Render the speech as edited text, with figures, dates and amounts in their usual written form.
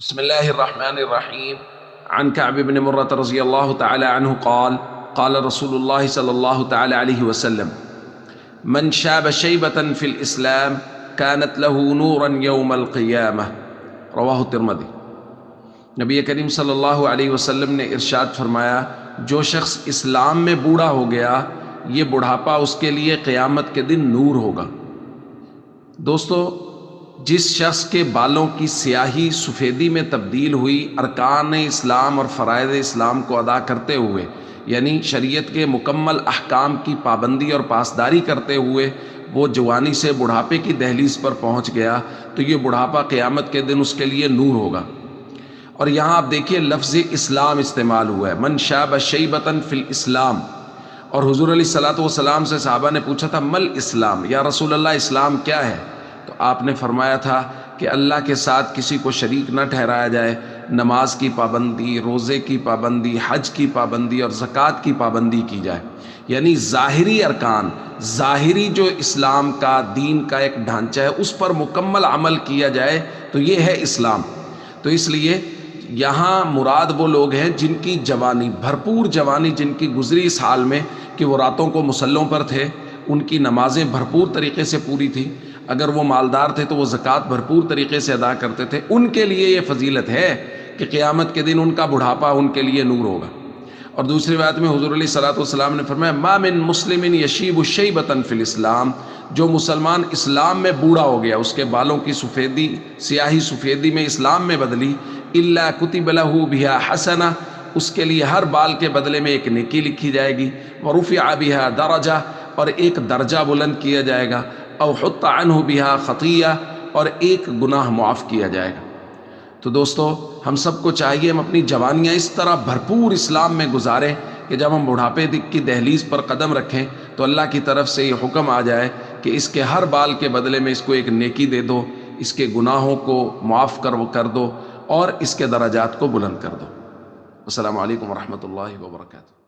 بسم الله الرحمن الرحيم. عن كعب بن مرة رضي الله تعالى عنه قال قال رسول الله صلى الله تعالى عليه وسلم من شاب شيبة في الإسلام كانت له نورا يوم القيامة. رواہ الترمذی۔ نبی کریم صلی اللہ علیہ وسلم نے ارشاد فرمایا، جو شخص اسلام میں بوڑھا ہو گیا یہ بڑھاپا اس کے لیے قیامت کے دن نور ہوگا۔ دوستو، جس شخص کے بالوں کی سیاہی سفیدی میں تبدیل ہوئی ارکان اسلام اور فرائض اسلام کو ادا کرتے ہوئے، یعنی شریعت کے مکمل احکام کی پابندی اور پاسداری کرتے ہوئے وہ جوانی سے بڑھاپے کی دہلیز پر پہنچ گیا، تو یہ بڑھاپا قیامت کے دن اس کے لیے نور ہوگا۔ اور یہاں آپ دیکھیے لفظ اسلام استعمال ہوا ہے، من شاب شیبۃ فی الاسلام۔ اور حضور علیہ الصلوۃ والسلام سے صحابہ نے پوچھا تھا مل اسلام، یا رسول اللہ اسلام کیا ہے؟ تو آپ نے فرمایا تھا کہ اللہ کے ساتھ کسی کو شریک نہ ٹھہرایا جائے، نماز کی پابندی، روزے کی پابندی، حج کی پابندی اور زکوٰۃ کی پابندی کی جائے، یعنی ظاہری ارکان، ظاہری جو اسلام کا دین کا ایک ڈھانچہ ہے اس پر مکمل عمل کیا جائے، تو یہ ہے اسلام۔ تو اس لیے یہاں مراد وہ لوگ ہیں جن کی جوانی، بھرپور جوانی جن کی گزری اس حال میں کہ وہ راتوں کو مصلوں پر تھے، ان کی نمازیں بھرپور طریقے سے پوری تھی، اگر وہ مالدار تھے تو وہ زکوٰۃ بھرپور طریقے سے ادا کرتے تھے، ان کے لیے یہ فضیلت ہے کہ قیامت کے دن ان کا بڑھاپا ان کے لیے نور ہوگا۔ اور دوسری بات میں حضور علیہ الصلوۃ والسلام نے فرمایا ما من مسلم یشیب شیبۃ فی الاسلام، جو مسلمان اسلام میں بوڑھا ہو گیا، اس کے بالوں کی سفیدی، سیاہی سفیدی میں اسلام میں بدلی، الا کتب لہ بہا حسنہ، اس کے لیے ہر بال کے بدلے میں ایک نیکی لکھی جائے گی، ورفع بہا درجہ، اور ایک درجہ بلند کیا جائے گا، او حط عنہ بہا خطیہ، اور ایک گناہ معاف کیا جائے گا۔ تو دوستو، ہم سب کو چاہیے ہم اپنی جوانیاں اس طرح بھرپور اسلام میں گزاریں کہ جب ہم بڑھاپے کی دہلیز پر قدم رکھیں تو اللہ کی طرف سے یہ حکم آ جائے کہ اس کے ہر بال کے بدلے میں اس کو ایک نیکی دے دو، اس کے گناہوں کو معاف کر دو اور اس کے درجات کو بلند کر دو۔ السلام علیکم ورحمۃ اللہ وبرکاتہ۔